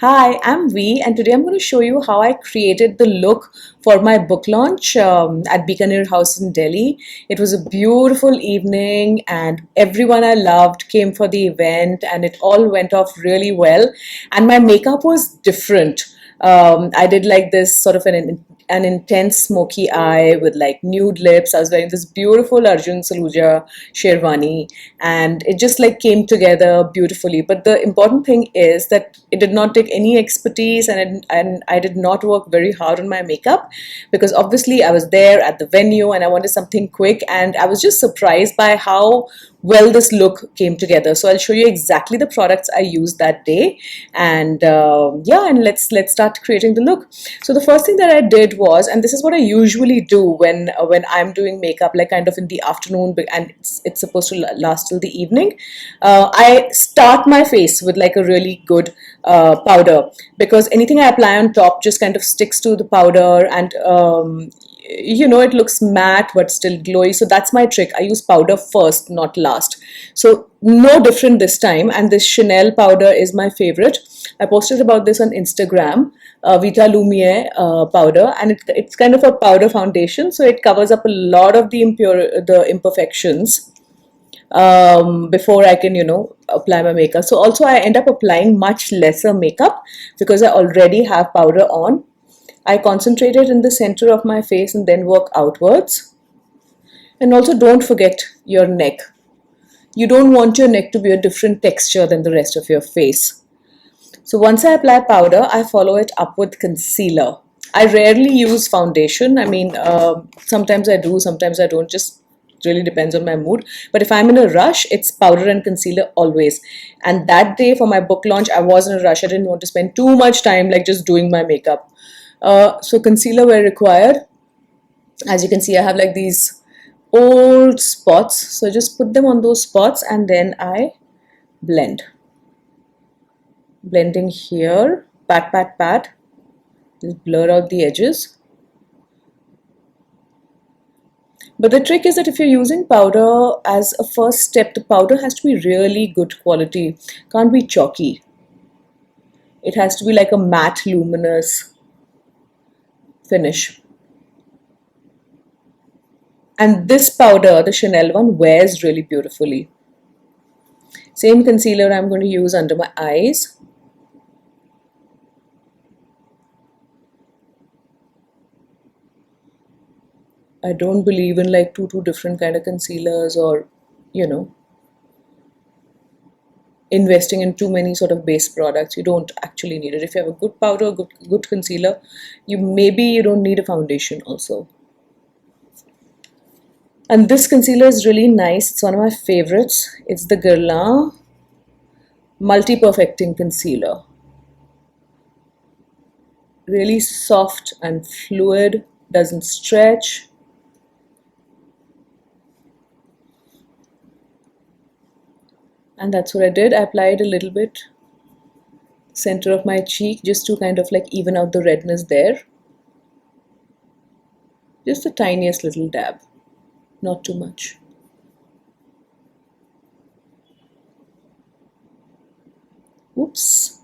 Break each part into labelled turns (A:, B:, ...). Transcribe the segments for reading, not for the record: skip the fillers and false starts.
A: Hi, I'm V, and today I'm going to show you how I created the look for my book launch at Bikaner House in Delhi. It was a beautiful evening, and everyone I loved came for the event, and it all went off really well. And my makeup was different. I did like this sort of an intense smoky eye with like nude lips. I was wearing this beautiful Arjun Saluja sherwani, and it just like came together beautifully. But the important thing is that it did not take any expertise, and I did not work very hard on my makeup because obviously I was there at the venue and I wanted something quick, and I was just surprised by how well this look came together. So I'll show you exactly the products I used that day, and yeah, and let's start creating the look. So the first thing that I did was, and this is what I usually do when I'm doing makeup, like kind of in the afternoon, and it's supposed to last till the evening. I start my face with like a really good powder, because anything I apply on top just kind of sticks to the powder, and you know, it looks matte but still glowy. So that's my trick. I use powder first, not last. So no different this time, and this Chanel powder is my favorite. I posted about this on Instagram. Vitalumiere powder, and it's kind of a powder foundation, so it covers up a lot of the imperfections before I can, you know, apply my makeup. So also I end up applying much lesser makeup because I already have powder on. I concentrate it in the center of my face and then work outwards. And also don't forget your neck. You don't want your neck to be a different texture than the rest of your face. So once I apply powder, I follow it up with concealer. I rarely use foundation. I mean, sometimes I do, sometimes I don't. Just really depends on my mood. But if I'm in a rush, it's powder and concealer always. And that day for my book launch, I was in a rush. I didn't want to spend too much time like just doing my makeup. So concealer were required. As you can see, I have like these old spots. So just put them on those spots and then I blend. Blending here, pat, pat, pat. Just blur out the edges. But the trick is that if you're using powder as a first step, the powder has to be really good quality. Can't be chalky. It has to be like a matte, luminous finish. And this powder, the Chanel one, wears really beautifully. Same concealer I'm going to use under my eyes. I don't believe in like two different kind of concealers, or, you know, investing in too many sort of base products. You don't actually need it. If you have a good powder, good concealer, you don't need a foundation also. And this concealer is really nice. It's one of my favorites. It's the Guerlain Multi Perfecting Concealer. Really soft and fluid, doesn't stretch. And that's what I did. I applied a little bit center of my cheek just to kind of like even out the redness there. Just the tiniest little dab, not too much. Oops.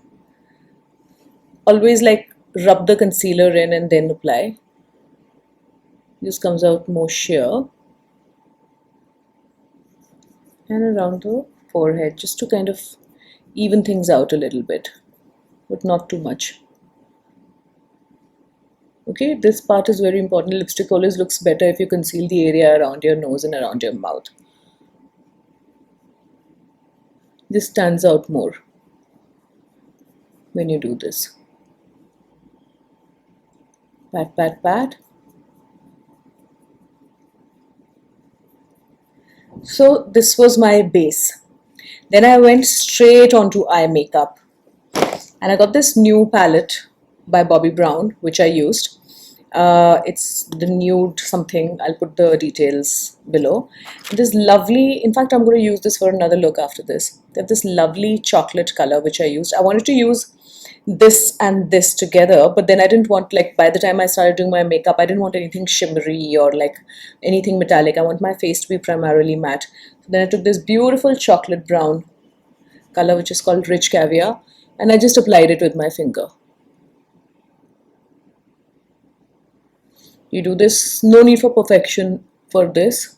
A: Always like rub the concealer in and then apply. Just comes out more sheer. And around the forehead, just to kind of even things out a little bit, but not too much. Okay, this part is very important. Lipstick always looks better if you conceal the area around your nose and around your mouth. This stands out more when you do this. Pat, pat, pat. So this was my base. Then I went straight onto eye makeup. And I got this new palette by Bobbi Brown, which I used. It's the Nude something. I'll put the details below. It is lovely. In fact, I'm going to use this for another look after this. They have this lovely chocolate color, which I used. I wanted to use this and this together, but then I didn't want, like, by the time I started doing my makeup, I didn't want anything shimmery or like anything metallic. I want my face to be primarily matte. So then I took this beautiful chocolate brown color, which is called Rich Caviar, and I just applied it with my finger. You do this, no need for perfection for this.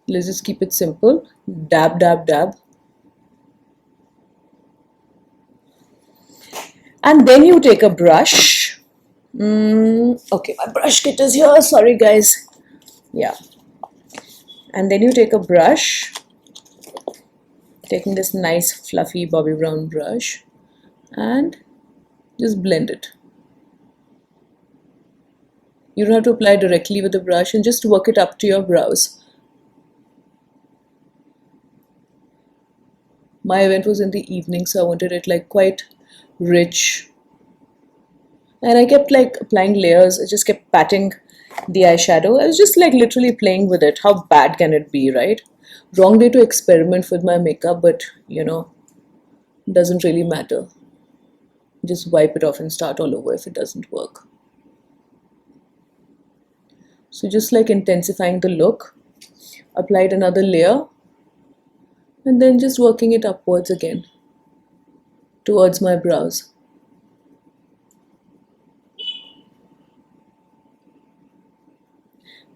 A: Let's just keep it simple. Dab, dab, dab. And then you take a brush. Okay, my brush kit is here. Sorry, guys. Yeah. And then you take a brush, taking this nice fluffy Bobbi brown brush, and just blend it. You don't have to apply directly with the brush, and just work it up to your brows. My event was in the evening, so I wanted it like quite rich. And I kept like applying layers. I just kept patting the eyeshadow. I was just like literally playing with it. How bad can it be, right? Wrong day to experiment with my makeup, but you know, doesn't really matter. Just wipe it off and start all over if it doesn't work. So just like intensifying the look, applied another layer, and then just working it upwards again towards my brows.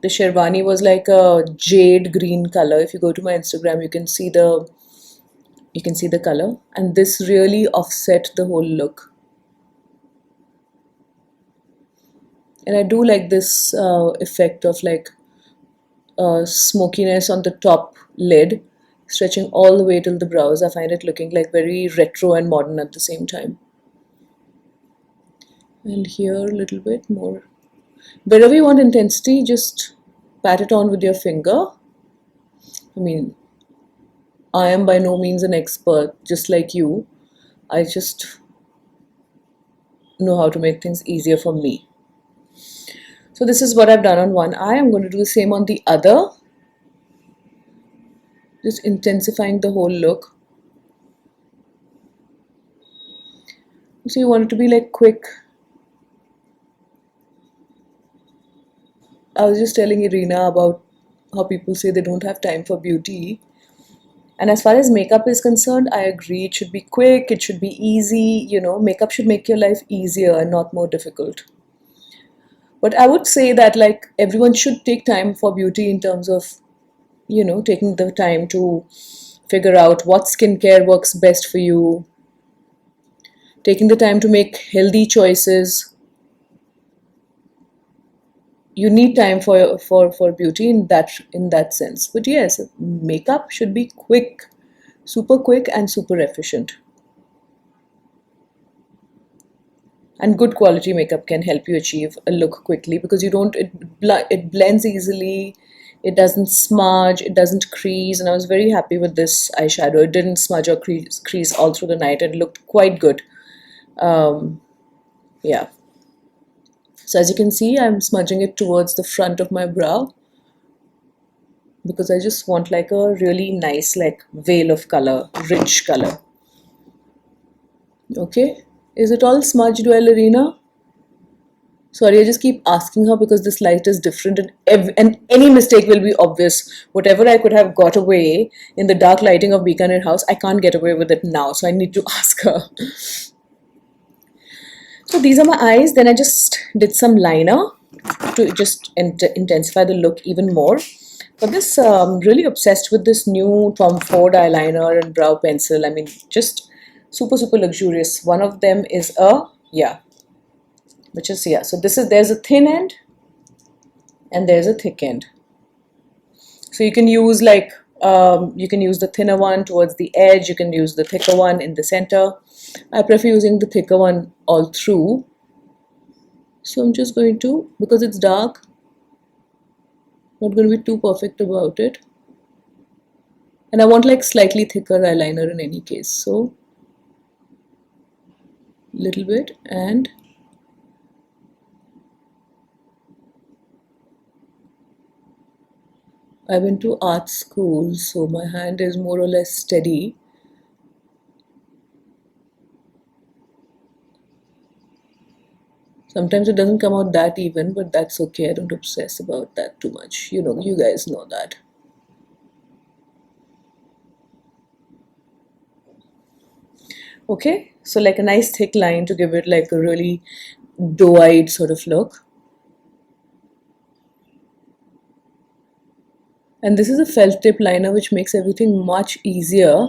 A: The sherwani was like a jade green color. If you go to my Instagram, you can see the color, and this really offset the whole look. And I do like this effect of like smokiness on the top lid, stretching all the way till the brows. I find it looking like very retro and modern at the same time. And here a little bit more. Wherever you want intensity, just pat it on with your finger. I mean, I am by no means an expert, just like you. I just know how to make things easier for me. So this is what I've done on one eye. I'm going to do the same on the other. Just intensifying the whole look. So you want it to be like quick. I was just telling Irina about how people say they don't have time for beauty. And as far as makeup is concerned, I agree. It should be quick, it should be easy. You know, makeup should make your life easier and not more difficult. But I would say that like everyone should take time for beauty in terms of, you know, taking the time to figure out what skincare works best for you, taking the time to make healthy choices. You need time for beauty in that sense. But yes, makeup should be quick, super quick and super efficient. And good quality makeup can help you achieve a look quickly because you don't it blends easily, it doesn't smudge, it doesn't crease. And I was very happy with this eyeshadow. It didn't smudge or crease all through the night. It looked quite good. Yeah. So as you can see, I'm smudging it towards the front of my brow because I just want like a really nice like veil of color, rich color. Okay, is it all smudged well, Irina? Sorry, I just keep asking her because this light is different and any mistake will be obvious. Whatever I could have got away in the dark lighting of Bikaner house, I can't get away with it now, so I need to ask her. So these are my eyes. Then I just did some liner to just intensify the look even more. For this, really obsessed with this new Tom Ford eyeliner and brow pencil. I mean, just super, super luxurious. One of them is a, yeah, which is, yeah. So there's a thin end and there's a thick end. So you can use like, you can use the thinner one towards the edge. You can use the thicker one in the center. I prefer using the thicker one all through. So I'm just going to, because it's dark, not going to be too perfect about it. And I want like slightly thicker eyeliner in any case. So little bit, and I went to art school, so my hand is more or less steady. Sometimes it doesn't come out that even, but that's okay. I don't obsess about that too much. You know, you guys know that. Okay, so like a nice thick line to give it like a really doe-eyed sort of look. And this is a felt tip liner which makes everything much easier.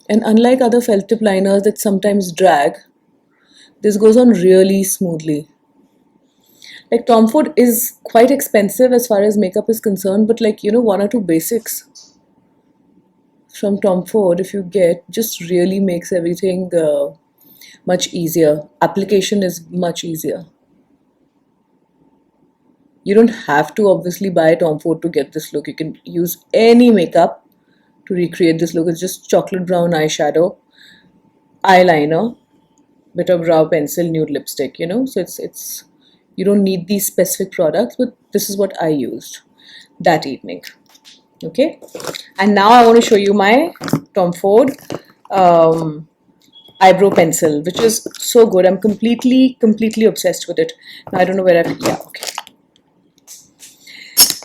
A: And unlike other felt tip liners that sometimes drag, this goes on really smoothly. Like Tom Ford is quite expensive as far as makeup is concerned, but like, you know, one or two basics from Tom Ford, if you get, just really makes everything much easier. Application is much easier. You don't have to obviously buy Tom Ford to get this look. You can use any makeup to recreate this look. It's just chocolate brown eyeshadow, eyeliner, bit of brow pencil, nude lipstick, you know. So it's you don't need these specific products, but this is what I used that evening. Okay, and now I want to show you my Tom Ford um, eyebrow pencil, which is so good. I'm completely obsessed with it. Now I don't know where yeah, okay.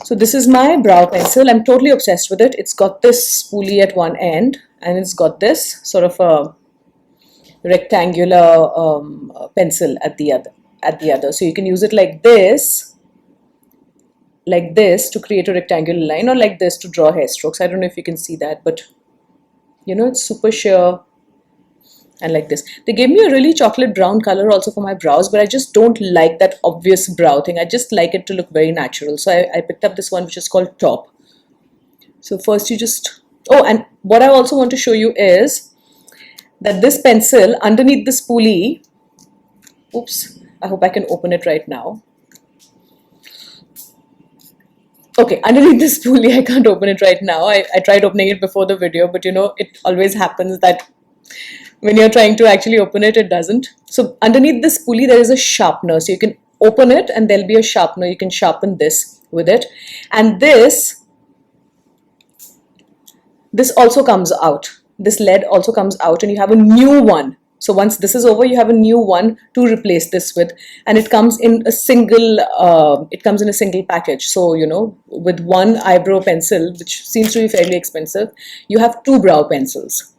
A: So this is my brow pencil. I'm totally obsessed with it. It's got this spoolie at one end, and it's got this sort of a rectangular pencil at the other. So you can use it like this to create a rectangular line, or like this to draw hair strokes. I don't know if you can see that, but you know, it's super sheer. And like this, they gave me a really chocolate brown color also for my brows, but I just don't like that obvious brow thing. I just like it to look very natural, so I picked up this one, which is called Taupe. So first you just, oh, and what I also want to show you is that this pencil underneath the spoolie, oops, I hope I can open it right now. Okay, underneath this spoolie, I can't open it right now. I tried opening it before the video, but you know, it always happens that when you're trying to actually open it, it doesn't. So underneath this spoolie, there is a sharpener. So you can open it and there'll be a sharpener. You can sharpen this with it. And this also comes out. This lead also comes out, and you have a new one. So once this is over, you have a new one to replace this with, and it comes in a single package. So you know, with one eyebrow pencil, which seems to be fairly expensive, you have two brow pencils.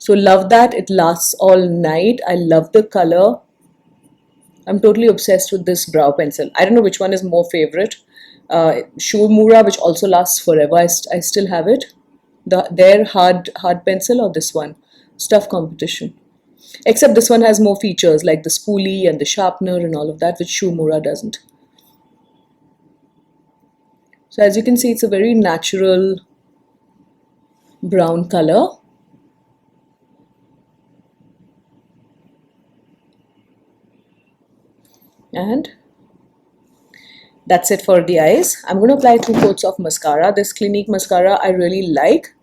A: So love that. It lasts all night. I love the color. I'm totally obsessed with this brow pencil. I don't know which one is more favorite. Shurmura, which also lasts forever. I still have it. Their hard pencil, or this one, stuff competition. Except this one has more features like the spoolie and the sharpener and all of that, which Shurmura doesn't. So as you can see, it's a very natural brown color. And that's it for the eyes. I'm going to apply 2 coats of mascara. This Clinique mascara I really like.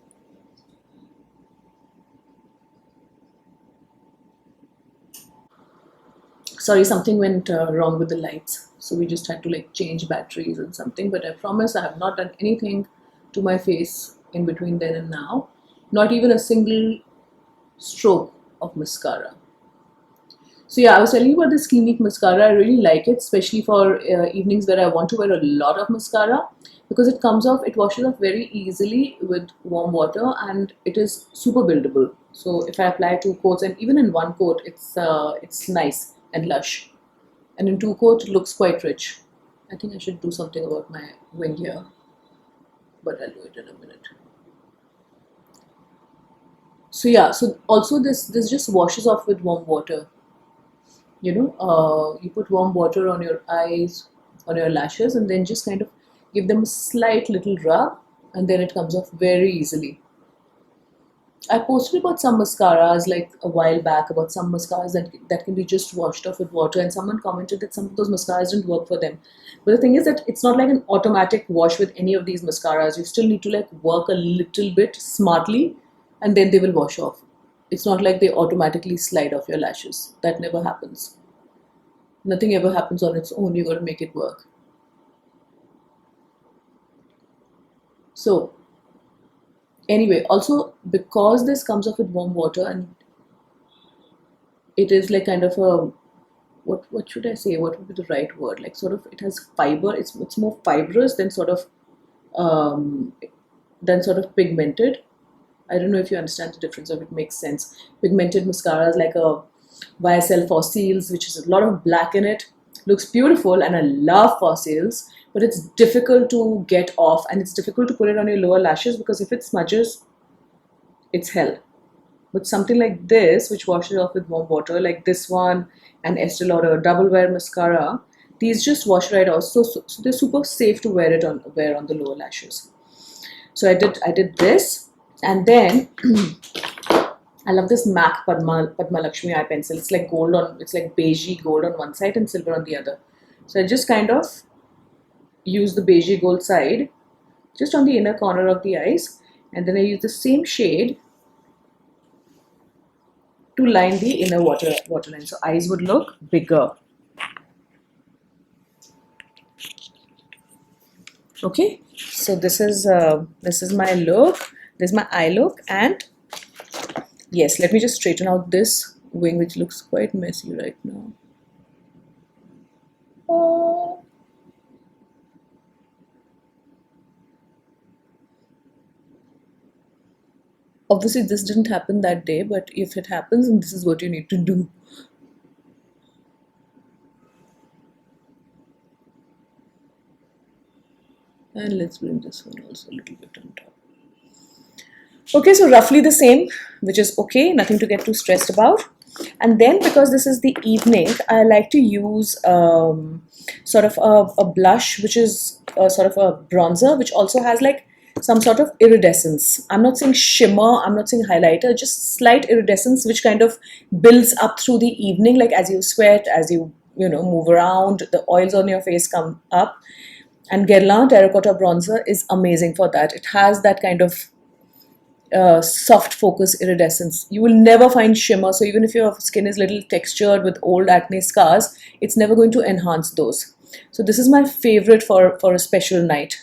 A: Sorry, something went wrong with the lights. So we just had to like change batteries and something. But I promise I have not done anything to my face in between then and now. Not even a single stroke of mascara. So yeah, I was telling you about this Clinique mascara. I really like it, especially for evenings where I want to wear a lot of mascara, because it washes off very easily with warm water, and it is super buildable. So if I apply 2 coats, and even in 1 coat, it's nice and lush, and in 2 coats it looks quite rich. I think I should do something about my wing here, but I'll do it in a minute. So yeah, so also this just washes off with warm water. You know, you put warm water on your eyes, on your lashes, and then just kind of give them a slight little rub, and then it comes off very easily. I posted about some mascaras like a while back, about some mascaras that can be just washed off with water, and someone commented that some of those mascaras didn't work for them. But the thing is that it's not like an automatic wash with any of these mascaras. You still need to like work a little bit smartly, and then they will wash off. It's not like they automatically slide off your lashes. That never happens. Nothing ever happens on its own. You got to make it work. So anyway, also because this comes off with warm water, and it is like kind of a, what should I say? What would be the right word? Like sort of, it has fiber. It's more fibrous than sort of pigmented. I don't know if you understand the difference or if it makes sense. Pigmented mascara is like a YSL Fossils, which has a lot of black in it. Looks beautiful, and I love Fossils, but it's difficult to get off, and it's difficult to put it on your lower lashes because if it smudges, it's hell. But something like this, which washes off with warm water, like this one and Estee Lauder Double Wear Mascara, these just wash right off. So they're super safe to wear on the lower lashes. So I did this, and then I love this M.A.C Padma Lakshmi eye pencil. It's like gold on, it's like beigey gold on one side and silver on the other. So I just kind of use the beigey gold side just on the inner corner of the eyes, and then I use the same shade to line the inner waterline. So eyes would look bigger. Okay, so this is my look. This is my eye look, and yes, let me just straighten out this wing, which looks quite messy right now. Obviously, this didn't happen that day, but if it happens, then this is what you need to do. And let's bring this one also a little bit on top. Okay, so roughly the same, which is okay, nothing to get too stressed about. And then because this is the evening, I like to use sort of a blush, which is sort of a bronzer, which also has like some sort of iridescence. I'm not saying shimmer, I'm not saying highlighter, just slight iridescence, which kind of builds up through the evening, like as you sweat, as you move around, the oils on your face come up. And Guerlain Terracotta bronzer is amazing for that. It has that kind of soft focus iridescence. You will never find shimmer, so even if your skin is a little textured with old acne scars, it's never going to enhance those. So this is my favorite for a special night.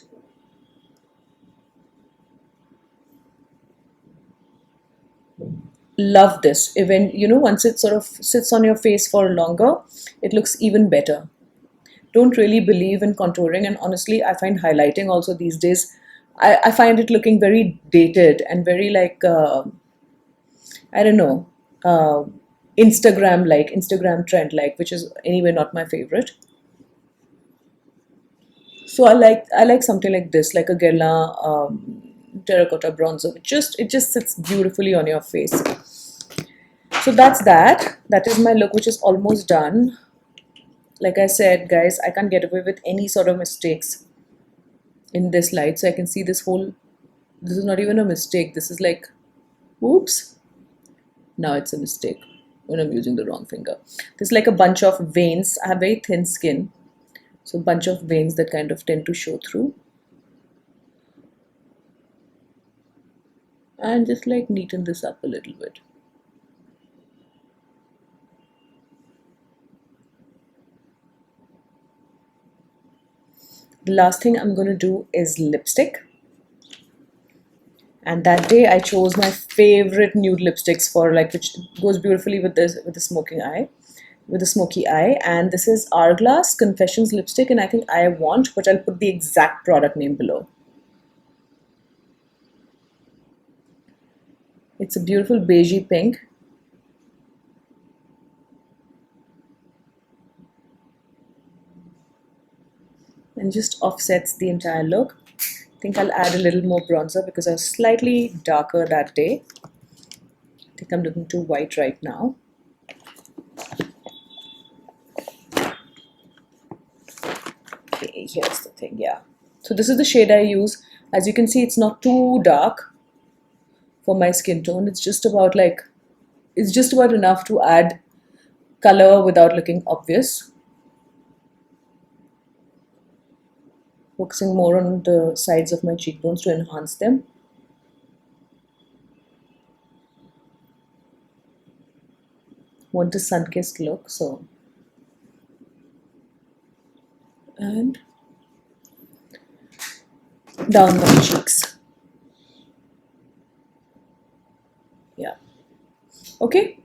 A: Love this. Even once it sort of sits on your face for longer, it looks even better. Don't really believe in contouring, and honestly I find highlighting also these days, I find it looking very dated and very like I don't know, Instagram trend like, which is anyway not my favorite. So I like something like this, like a Guerlain terracotta bronzer. It just sits beautifully on your face. So that is my look, which is almost done. Like I said, guys, I can't get away with any sort of mistakes in this light. So I can see this is not even a mistake. This is like, oops, now it's a mistake when I'm using the wrong finger. There's like a bunch of veins. I have very thin skin, so a bunch of veins that kind of tend to show through. And just like neaten this up a little bit. The last thing I'm going to do is lipstick. And that day I chose my favorite nude lipsticks for which goes beautifully with the smoky eye. And this is Hourglass Confessions lipstick, and I think I want, but I'll put the exact product name below. It's a beautiful beigey pink. And just offsets the entire look. I think I'll add a little more bronzer because I was slightly darker that day. I think I'm looking too white right now. Okay, here's the thing, yeah. So this is the shade I use. As you can see, it's not too dark for my skin tone. It's just about enough to add color without looking obvious. Focusing more on the sides of my cheekbones to enhance them. Want a sun-kissed look, so. And down my cheeks. Yeah. Okay.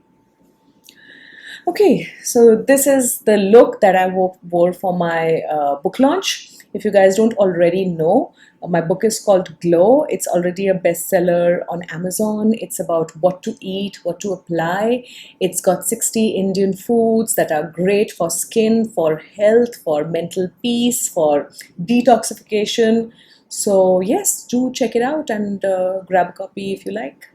A: Okay, so this is the look that I wore for my book launch. If you guys don't already know, my book is called Glow. It's already a bestseller on Amazon. It's about what to eat, what to apply. It's got 60 Indian foods that are great for skin, for health, for mental peace, for detoxification. So yes, do check it out and grab a copy if you like.